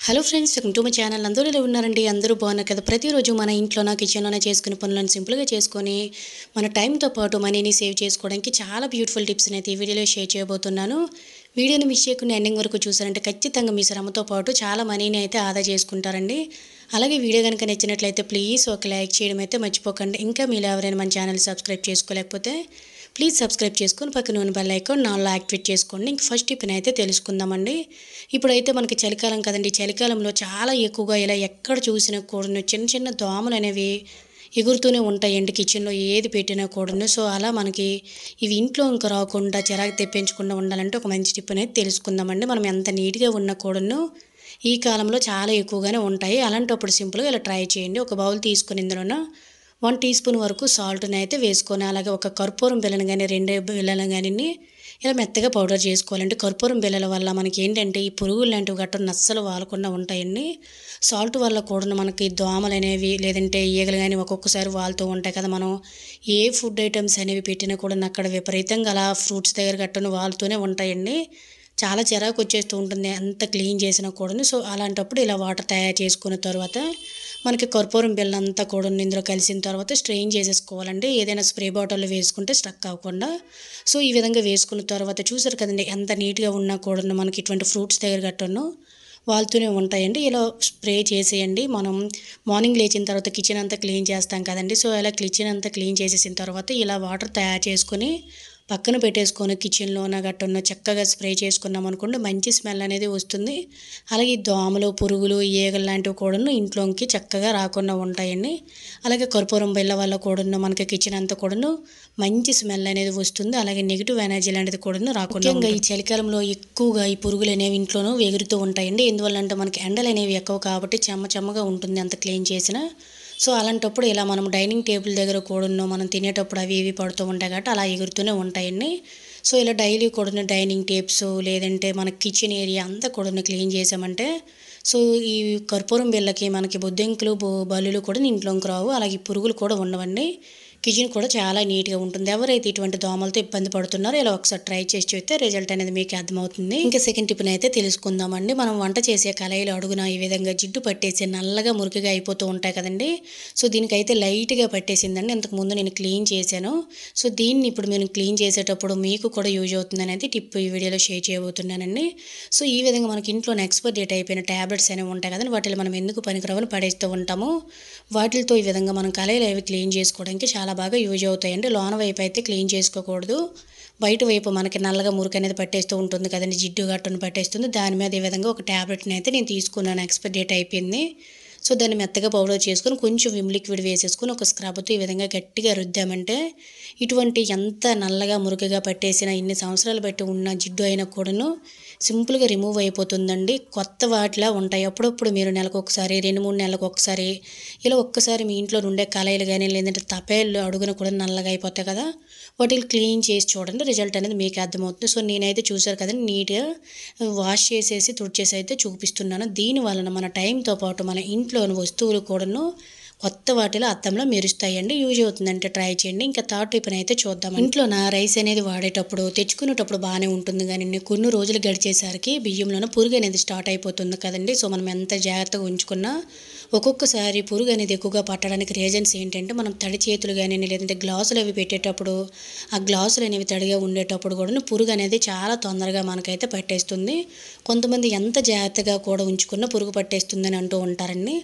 Hello friends, welcome to my channel. అందరూ ఎలా ఉన్నారండి? అందరూ బాగున్నారు కదా? ప్రతిరోజు మన ఇంట్లోన కిచెన్లోనే చేసుకునే పనులను సింపుల్గా చేసుకొని మన టైంతో పాటు మనీని సేవ్ చేసుకోవడానికి చాలా బ్యూటిఫుల్ టిప్స్ని అయితే ఈ వీడియోలో షేర్ చేయబోతున్నాను. వీడియోని మిస్ చేయకుండా ఎండింగ్ వరకు చూసారంటే ఖచ్చితంగా మీ శ్రమతో పాటు చాలా మనీని అయితే ఆదా చేసుకుంటారండి. అలాగే వీడియో కనుక నచ్చినట్లయితే ప్లీజ్ ఒక లైక్ చేయడం అయితే మర్చిపోకండి. ఇంకా మీరు ఎవరైనా మన ఛానల్ సబ్స్క్రైబ్ చేసుకోలేకపోతే ప్లీజ్ సబ్స్క్రైబ్ చేసుకొని పక్కన ఉన్న బెల్ ఐకాన్ నాలో యాక్టివేట్ చేసుకోండి. ఇంక ఫస్ట్ టిప్ని అయితే తెలుసుకుందామండి. ఇప్పుడైతే మనకి చలికాలం కదండి. చలికాలంలో చాలా ఎక్కువగా ఇలా ఎక్కడ చూసినా కూడాను చిన్న చిన్న దోమలు అనేవి ఎగురుతూనే ఉంటాయండి కిచెన్లో ఏది పెట్టినా కూడాను. సో అలా మనకి ఇవి ఇంట్లో ఇంకా రాకుండా చిరాకు తెప్పించకుండా ఉండాలంటే ఒక మంచి టిప్ అనేది తెలుసుకుందామండి. మనం ఎంత నీట్గా ఉన్నా కూడాను ఈ కాలంలో చాలా ఎక్కువగానే ఉంటాయి. అలాంటప్పుడు సింపుల్గా ఇలా ట్రై చేయండి. ఒక బౌల్ తీసుకుని ఇందులోన 1 టీ స్పూన్ వరకు సాల్ట్ని అయితే వేసుకొని, అలాగే ఒక కర్పూరం బిళ్ళను కానీ 2 బిళ్ళలు కానీ ఇలా మెత్తగా పౌడర్ చేసుకోవాలంటే కర్పూరం బిళ్ళల వల్ల మనకి ఏంటంటే ఈ పురుగులు లాంటివి గట్రా అస్సలు వాలకుండా ఉంటాయండి. సాల్ట్ వల్ల కూడా మనకి దోమలు అనేవి లేదంటే ఈగలు కానీ ఒక్కొక్కసారి వాలుతూ ఉంటాయి కదా. మనం ఏ ఫుడ్ ఐటమ్స్ అనేవి పెట్టినా కూడా అక్కడ విపరీతంగా అలా ఫ్రూట్స్ దగ్గర గట్టను వాలుతూనే ఉంటాయండి. చాలా చిరాకు వచ్చేస్తూ ఉంటుంది ఎంత క్లీన్ చేసినా కూడాను. సో అలాంటప్పుడు ఇలా వాటర్ తయారు చేసుకున్న తర్వాత మనకి కర్పూరం బిళ్ళ అంతా కూడా ఇందులో కలిసిన తర్వాత స్ట్రెయిన్ చేసేసుకోవాలండి. ఏదైనా స్ప్రే బాటిల్లో వేసుకుంటే స్టక్ అవ్వకుండా. సో ఈ విధంగా వేసుకున్న తర్వాత చూసారు కదండి ఎంత నీట్గా ఉన్నా కూడా మనకి ఇటువంటి ఫ్రూట్స్ దగ్గర గట్టను వాళ్తూనే ఉంటాయండి. ఇలా స్ప్రే చేసేయండి. మనం మార్నింగ్ లేచిన తర్వాత కిచెన్ అంతా క్లీన్ చేస్తాం కదండి. సో ఇలా కిచెన్ అంతా క్లీన్ చేసేసిన తర్వాత ఇలా వాటర్ తయారు చేసుకొని పక్కన పెట్టేసుకొని కిచెన్లోన గట్టున్న చక్కగా స్ప్రే చేసుకున్నాం అనుకోండి మంచి స్మెల్ అనేది వస్తుంది. అలాగే దోమలు, పురుగులు, ఈగలు లాంటివి కూడాను ఇంట్లోకి చక్కగా రాకుండా ఉంటాయండి. అలాగే కర్పూరం బిళ్ళ వల్ల కూడాను మనకి కిచెన్ అంతా కూడాను మంచి స్మెల్ అనేది వస్తుంది. అలాగే నెగిటివ్ ఎనర్జీ లాంటిది కూడాను రాకుండా ఉంటుంది. ఈ చలికాలంలో ఎక్కువగా ఈ పురుగులు అనేవి ఇంట్లోనూ ఎగురుతూ ఉంటాయండి. ఎందువల్లంటే మనకి ఎండలు అనేవి ఎక్కువ కాబట్టి చెమ్మగా ఉంటుంది అంత క్లీన్ చేసినా. సో అలాంటప్పుడు ఇలా మనం డైనింగ్ టేబుల్ దగ్గర కూడాను మనం తినేటప్పుడు అవి ఇవి పడుతూ ఉంటాయి కాబట్టి అలా ఎగురుతూనే ఉంటాయండి. సో ఇలా డైలీ కూడాను డైనింగ్ టేప్స్ లేదంటే మన కిచెన్ ఏరియా అంతా కూడాను క్లీన్ చేసామంటే సో ఈ కర్పూరం బిళ్ళకి మనకి బొద్దింకలు బల్లులు కూడా ఇంట్లోకి రావు. అలాగే పురుగులు కూడా ఉండవండి. కిచెన్ కూడా చాలా నీట్గా ఉంటుంది. ఎవరైతే ఇటువంటి దోమలతో ఇబ్బంది పడుతున్నారో ఇలా ఒకసారి ట్రై చేసి చూస్తే రిజల్ట్ అనేది మీకు అర్థమవుతుంది. ఇంకా సెకండ్ టిప్ని అయితే తెలుసుకుందామండి. మనం వంట చేసే కళాయిలో అడుగున ఈ విధంగా జిడ్డు పట్టేసి నల్లగా మురికిగా అయిపోతూ ఉంటాయి కదండి. సో దీనికైతే లైట్గా పట్టేసిందండి. ఇంతకుముందు నేను క్లీన్ చేశాను. సో దీన్ని ఇప్పుడు నేను క్లీన్ చేసేటప్పుడు మీకు కూడా యూజ్ అవుతుంది అనేది టిప్ ఈ వీడియోలో షేర్ చేయబోతున్నానండి. సో ఈ విధంగా మనకి ఇంట్లో ఎక్స్పైర్ డేట్ అయిపోయిన ట్యాబ్లెట్స్ అనేవి ఉంటాయి కదండి. వాటిని మనం ఎందుకు పనికిరావని పడేస్తూ ఉంటాము. వాటితో ఈ విధంగా మనం కళాయిలు అవి క్లీన్ చేసుకోవడానికి చాలా బాగా యూజ్ అవుతాయండి. లోన వైపు అయితే క్లీన్ చేసుకోకూడదు. బయట వైపు మనకి నల్లగా మురికి అనేది పట్టేస్తూ ఉంటుంది కదండి. జిడ్డు గట్టును పట్టేస్తుంది. దాని మీద ఈ విధంగా ఒక ట్యాబ్లెట్ని అయితే నేను తీసుకున్నాను. ఎక్స్పైర్ డేట్ అయిపోయింది. సో దాన్ని మెత్తగా పౌడర్ చేసుకొని కొంచెం విమ్ లిక్విడ్ వేసేసుకొని ఒక స్క్రబ్తో ఈ విధంగా గట్టిగా రుద్దామంటే ఇటువంటి ఎంత నల్లగా మురికిగా పట్టేసిన ఇన్ని సంవత్సరాలు బట్టి ఉన్న జిడ్డు అయినా కూడాను సింపుల్గా రిమూవ్ అయిపోతుందండి. కొత్త వాటిలా ఉంటాయి. అప్పుడప్పుడు మీరు నెలకు ఒకసారి 2-3 నెలలకు ఒకసారి ఇలా ఒక్కసారి మీ ఇంట్లో ఉండే కళాయిలు కానీ లేదంటే తపేళ్ళు అడుగున కూడా నల్లగా అయిపోతాయి కదా. వాటిని క్లీన్ చేసి చూడండి. రిజల్ట్ అనేది మీకు అర్థమవుతుంది. సో నేనైతే చూసారు కదండి నీట్గా వాష్ చేసేసి తుడిచేసి అయితే చూపిస్తున్నాను. దీని వలన మన టైంతో పాటు మన ఇంట్లోని వస్తువులు కూడాను కొత్త వాటిలో అద్దంలో మెరుస్తాయండి. యూజ్ అవుతుందంటే ట్రై చేయండి. ఇంకా థర్డ్ టిప్ని అయితే చూద్దాం. ఇంట్లో రైస్ అనేది వాడేటప్పుడు తెచ్చుకునేటప్పుడు బాగానే ఉంటుంది కానీ కొన్ని రోజులు గడిచేసరికి బియ్యంలోనే పురుగు అనేది స్టార్ట్ అయిపోతుంది కదండి. సో మనం ఎంత జాగ్రత్తగా ఉంచుకున్నా ఒక్కొక్కసారి పురుగు అనేది ఎక్కువగా పట్టడానికి రీజన్స్ ఏంటంటే మనం తడి చేతులు కానీ లేదంటే గ్లాసులు అవి పెట్టేటప్పుడు ఆ గ్లాసులు అనేవి తడిగా ఉండేటప్పుడు కూడా పురుగు అనేది చాలా తొందరగా మనకైతే పట్టేస్తుంది. కొంతమంది ఎంత జాగ్రత్తగా కూడా ఉంచుకున్నా పురుగు పట్టేస్తుందని అంటూ ఉంటారండి.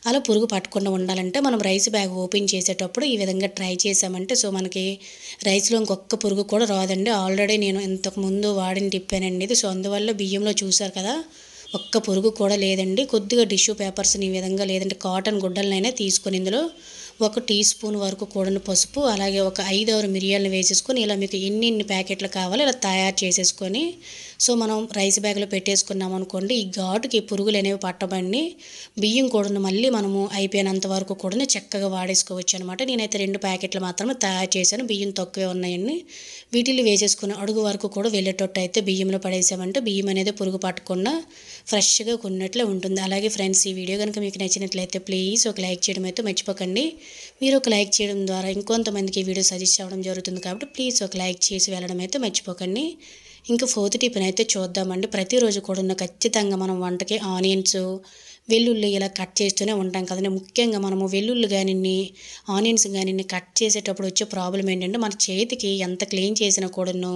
అలా పురుగు పట్టకుండా ఉండాలంటే మనం రైస్ బ్యాగ్ ఓపెన్ చేసేటప్పుడు ఈ విధంగా ట్రై చేసామంటే సో మనకి రైస్లో ఇంకొక పురుగు కూడా రాదండి. ఆల్రెడీ నేను ఇంతకుముందు వాడిని తిప్పానండి ఇది. సో అందువల్ల బియ్యంలో చూసారు కదా ఒక్క పురుగు కూడా లేదండి. కొద్దిగా టిష్యూ పేపర్స్ని ఈ విధంగా లేదంటే కాటన్ గుడ్డలనైనా తీసుకొని ఇందులో 1 టీ స్పూన్ వరకు కూడాను పసుపు అలాగే ఒక 5-6 మిరియాలను వేసేసుకొని ఇలా మీకు ఎన్ని ప్యాకెట్లు కావాలో ఇలా తయారు చేసేసుకొని సో మనం రైస్ బ్యాగ్లో పెట్టేసుకున్నాం అనుకోండి ఈ ఘాటుకి పురుగులు అనేవి పట్టబండి బియ్యం కూడా మళ్ళీ మనము అయిపోయినంత వరకు కూడా చక్కగా వాడేసుకోవచ్చు అనమాట. నేనైతే 2 ప్యాకెట్లు మాత్రమే తయారు చేశాను. బియ్యం తక్కువే ఉన్నాయండి. వీటిని వేసేసుకుని అడుగు వరకు కూడా వెళ్ళేటట్టు అయితే బియ్యంలో పడేసామంటే బియ్యం అనేది పురుగు పట్టకుండా ఫ్రెష్గా కొన్నట్లే ఉంటుంది. అలాగే ఫ్రెండ్స్ ఈ వీడియో కనుక మీకు నచ్చినట్లయితే ప్లీజ్ ఒక లైక్ చేయడం అయితే మర్చిపోకండి. మీరు ఒక లైక్ చేయడం ద్వారా ఇంకొంతమందికి ఈ వీడియో సజెస్ట్ అవ్వడం జరుగుతుంది కాబట్టి ప్లీజ్ ఒక లైక్ చేసి వెళ్ళడం అయితే మర్చిపోకండి. ఇంకా ఫోర్త్ టిప్ని అయితే చూద్దామండి. ప్రతిరోజు కూడా ఖచ్చితంగా మనం వంటకి ఆనియన్స్, వెల్లుల్లి ఇలా కట్ చేస్తూనే ఉంటాం కదండీ. ముఖ్యంగా మనము వెల్లుల్లి గానిన్ని, ఆనియన్స్ గానిన్ని కట్ చేసేటప్పుడు వచ్చే ప్రాబ్లమ్ ఏంటంటే, మన చేతికి ఎంత క్లీన్ చేసినా కూడాను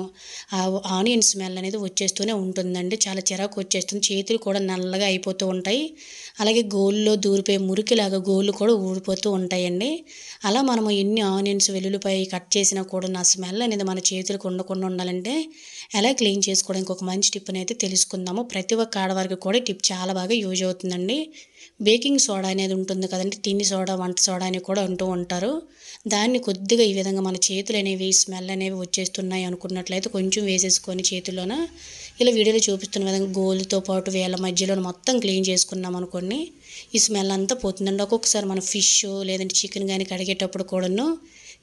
ఆ ఆనియన్ స్మెల్ అనేది వచ్చేస్తూనే ఉంటుందండి. చాలా చిరాకు వచ్చేస్తుంది. చేతులు కూడా నల్లగా అయిపోతూ ఉంటాయి. అలాగే గోళ్ళలో దూరిపోయే మురికిలాగా గోళ్ళు కూడా ఊడిపోతూ ఉంటాయండి. అలా మనము ఎన్ని ఆనియన్స్, వెల్లుల్లిపాయ కట్ చేసినా కూడా ఆ స్మెల్ అనేది మన చేతులకు ఉండకుండా ఉండాలంటే ఎలా క్లీన్ చేసుకోవడానికి ఒక మంచి టిప్ని అయితే తెలుసుకుందాము. ప్రతి ఒక్క ఆడవారికి కూడా టిప్ చాలా బాగా యూజ్ అవుతుందండి. బేకింగ్ సోడా అనేది ఉంటుంది కదండి, తిండి సోడా, వంట సోడా అని కూడా అంటూ ఉంటారు. దాన్ని కొద్దిగా ఈ విధంగా మన చేతులు అనేవి స్మెల్ అనేవి వచ్చేస్తున్నాయి అనుకున్నట్లయితే కొంచెం వేసేసుకొని చేతుల్లోన ఇలా వీడియోలో చూపిస్తున్న విధంగా గోలుతో పాటు వేళ్ళ మధ్యలో మొత్తం క్లీన్ చేసుకున్నాం అనుకోండి, ఈ స్మెల్ అంతా పోతుందండి. ఒక్కొక్కసారి మనం ఫిష్ లేదంటే చికెన్ కానీ కడిగేటప్పుడు కూడాను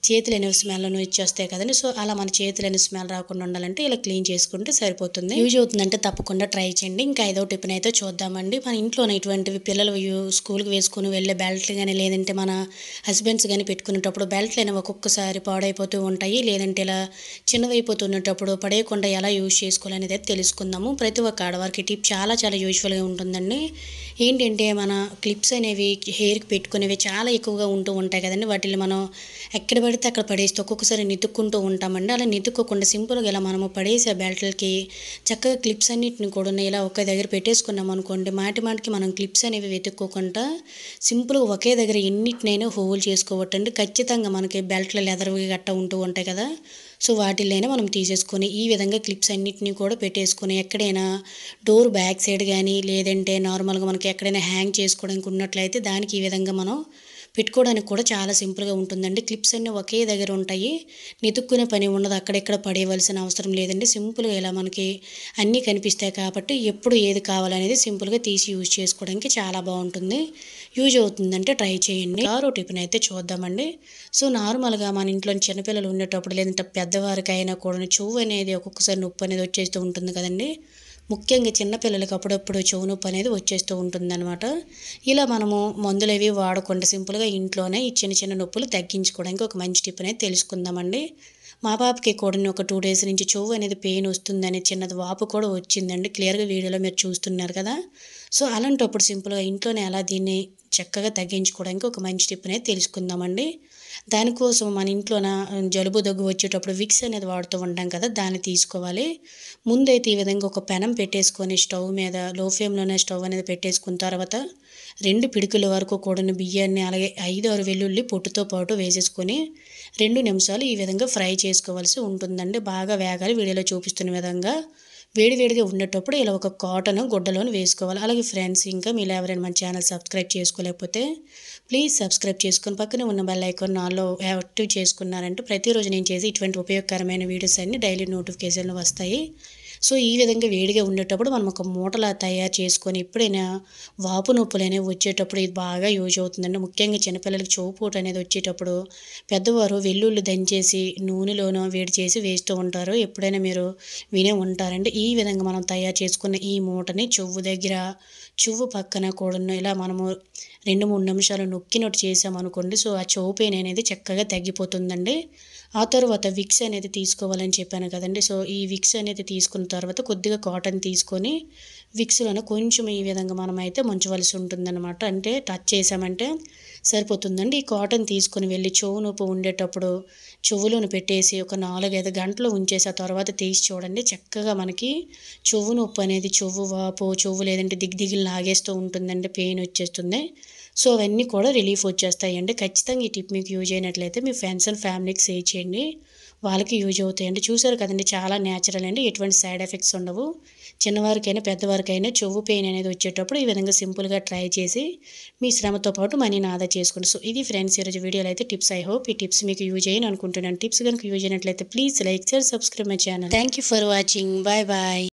చేతులు అనేవి స్మెల్ ఇచ్చేస్తాయి కదండి. సో అలా మన చేతులు అనేవి స్మెల్ రాకుండా ఉండాలంటే ఇలా క్లీన్ చేసుకుంటే సరిపోతుంది. యూజ్ అవుతుందంటే తప్పకుండా ట్రై చేయండి. ఇంకా 5వ టిప్ని అయితే చూద్దామండి. మన ఇంట్లోనే ఇటువంటివి పిల్లలు స్కూల్కి వేసుకుని వెళ్ళే బెల్ట్లు కానీ లేదంటే మన హస్బెండ్స్ కానీ పెట్టుకునేటప్పుడు బెల్ట్లు అనేవి ఒక్కొక్కసారి పాడైపోతూ ఉంటాయి. లేదంటే ఇలా చిన్నవైపోతున్నప్పుడు పడేయకుండా ఎలా యూజ్ చేసుకోవాలనేది అయితే తెలుసుకుందాము. ప్రతి ఒక్క ఆడవారికి టిప్ చాలా చాలా యూజ్ఫుల్గా ఉంటుందండి. ఏంటంటే మన క్లిప్స్ అనేవి హెయిర్కి పెట్టుకునేవి చాలా ఎక్కువగా ఉంటూ ఉంటాయి కదండి. వాటిని మనం ఎక్కడ పడితే అక్కడ పడేస్తే ఒక్కొక్కసారి నితుక్కుంటూ ఉంటామండి. అలా నితుక్కోకుండా సింపుల్గా ఇలా మనము పడేసే బెల్ట్లకి చక్కగా క్లిప్స్ అన్నిటిని కూడా ఇలా ఒకే దగ్గర పెట్టేసుకున్నాం అనుకోండి, మాటి మాటికి మనం క్లిప్స్ అనేవి వెతుక్కోకుండా సింపుల్గా ఒకే దగ్గర ఎన్నిటినైనా హోల్ చేసుకోవచ్చండి. ఖచ్చితంగా మనకి బెల్ట్లు లెదర్వి గట్టా ఉంటూ ఉంటాయి కదా, సో వాటిల్లోనే మనం తీసేసుకొని ఈ విధంగా క్లిప్స్ అన్నిటిని కూడా పెట్టేసుకొని ఎక్కడైనా డోర్ బ్యాక్ సైడ్ కానీ లేదంటే నార్మల్గా మనకి ఎక్కడైనా హ్యాంగ్ చేసుకోవడానికి ఉన్నట్లయితే దానికి ఈ విధంగా మనం పెట్టుకోవడానికి కూడా చాలా సింపుల్గా ఉంటుందండి. క్లిప్స్ అన్నీ ఒకే దగ్గర ఉంటాయి. వెతుక్కునే పని ఉండదు. అక్కడెక్కడ పడేయవలసిన అవసరం లేదండి. సింపుల్గా ఇలా మనకి అన్నీ కనిపిస్తాయి కాబట్టి ఎప్పుడు ఏది కావాలనేది సింపుల్గా తీసి యూజ్ చేసుకోవడానికి చాలా బాగుంటుంది. యూజ్ అవుతుందంటే ట్రై చేయండి. 6వ టిప్ని అయితే చూద్దామండి. సో నార్మల్గా మన ఇంట్లో చిన్నపిల్లలు ఉండేటప్పుడు లేదంటే పెద్దవారికైనా కూడా చెవు అనేది ఒక్కొక్కసారి నొప్పి అనేది వచ్చేస్తూ ఉంటుంది కదండి. ముఖ్యంగా చిన్నపిల్లలకి అప్పుడప్పుడు చెవు నొప్పి అనేది వచ్చేస్తూ ఉంటుందన్నమాట. ఇలా మనము మందులవి వాడకుండా సింపుల్గా ఇంట్లోనే ఈ చిన్న చిన్న నొప్పులు తగ్గించుకోవడానికి ఒక మంచి టిప్ అనేది తెలుసుకుందామండి. మా పాపకి కూడా ఒక 2 డేస్ నుంచి చెవు అనేది పెయిన్ వస్తుందని చిన్నది వాపు కూడా వచ్చిందండి. క్లియర్గా వీడియోలో మీరు చూస్తున్నారు కదా. సో అలాంటప్పుడు సింపుల్గా ఇంట్లోనే ఎలా దీన్ని చక్కగా తగ్గించుకోవడానికి ఒక మంచి టిప్ అనేది తెలుసుకుందామండి. దానికోసం మన ఇంట్లోన జలుబు దగ్గు వచ్చేటప్పుడు విక్స్ అనేది వాడుతూ ఉంటాం కదా, దాన్ని తీసుకోవాలి. ముందైతే ఈ విధంగా ఒక పెనం పెట్టేసుకొని స్టవ్ మీద లో ఫ్లేమ్లోనే స్టవ్ అనేది పెట్టేసుకున్న తర్వాత 2 పిడికిల వరకు కూడాను బియ్యాన్ని అలాగే 5, 6 వెల్లుల్లి పొట్టుతో పాటు వేసేసుకొని 2 నిమిషాలు ఈ విధంగా ఫ్రై చేసుకోవాల్సి ఉంటుందండి. బాగా వేగాలి. వీడియోలో చూపిస్తున్న విధంగా వేడివేడిగా ఉండేటప్పుడు ఇలా ఒక కాటన్ గుడ్డలోని వేసుకోవాలి. అలాగే ఫ్రెండ్స్, ఇంకా మీరు ఎవరైనా మన ఛానల్ సబ్స్క్రైబ్ చేసుకోలేకపోతే ప్లీజ్ సబ్స్క్రైబ్ చేసుకొని పక్కనే ఉన్న బెల్ ఐకాన్ ఆల్లో యాక్టివ్ చేసుకున్నారంటే ప్రతిరోజు నేను చేసి ఇటువంటి ఉపయోగకరమైన వీడియోస్ అన్ని డైలీ నోటిఫికేషన్లు వస్తాయి. సో ఈ విధంగా వేడిగా ఉండేటప్పుడు మనం ఒక మూటలా తయారు చేసుకొని ఎప్పుడైనా వాపు నొప్పులు అనేవి వచ్చేటప్పుడు ఇది బాగా యూజ్ అవుతుందండి. ముఖ్యంగా చిన్నపిల్లలకి చెవుపోటు అనేది వచ్చేటప్పుడు పెద్దవారు వెల్లుల్లి దంచేసి నూనెలోనో వేడి చేసి వేస్తూ ఉంటారు. ఎప్పుడైనా మీరు వినే ఉంటారండి. ఈ విధంగా మనం తయారు చేసుకున్న ఈ మూటని చెవు దగ్గర, చెవు పక్కన కూడాను ఇలా మనము 2, 3 నిమిషాలు నొక్కినట్టు చేసామనుకోండి, సో ఆ చెవు పెయిన్ అనేది చక్కగా తగ్గిపోతుందండి. ఆ తర్వాత విక్స్ అనేది తీసుకోవాలని చెప్పాను కదండి. సో ఈ విక్స్ అనేది తీసుకున్న తర్వాత కొద్దిగా కాటన్ తీసుకొని విక్స్‌లోనే కొంచెం ఈ విధంగా మనమైతే ముంచవలసి ఉంటుందన్నమాట. అంటే టచ్ చేసామంటే సరిపోతుందండి. ఈ కాటన్ తీసుకొని వెళ్ళి చెవు నొప్పి ఉండేటప్పుడు చెవులోని పెట్టేసి ఒక 4, 5 గంటలు ఉంచేసి ఆ తర్వాత తీసి చూడండి, చక్కగా మనకి చెవు నొప్పి అనేది, చెవు వాపు, చెవు లేదంటే దిగ్దిగిలు లాగేస్తూ ఉంటుందండి, పెయిన్ వచ్చేస్తుంది. సో అవన్నీ కూడా రిలీఫ్ వచ్చేస్తాయండి. ఖచ్చితంగా ఈ టిప్ మీకు యూజ్ అయినట్లయితే మీ ఫ్రెండ్స్ అండ్ ఫ్యామిలీకి షేర్ చేయండి. వాళ్ళకి యూజ్ అవుతాయండి. చూసారు కదండీ, చాలా న్యాచురల్ అండి. ఎటువంటి సైడ్ ఎఫెక్ట్స్ ఉండవు. చిన్నవారికైనా పెద్దవారికైనా చెవు పెయిన్ అనేది వచ్చేటప్పుడు ఈ విధంగా సింపుల్గా ట్రై చేసి మీ శ్రమతో పాటు మనీని ఆదా చేసుకోండి. సో ఇది ఫ్రెండ్స్ ఈరోజు వీడియోలో అయితే టిప్స్. ఐ హోప్ ఈ టిప్స్ మీకు యూజ్ అయ్యని అనుకుంటున్నాను. టిప్స్ కనుక యూజ్ అయినట్లయితే please like, share, subscribe my channel. Thank you for watching. Bye bye.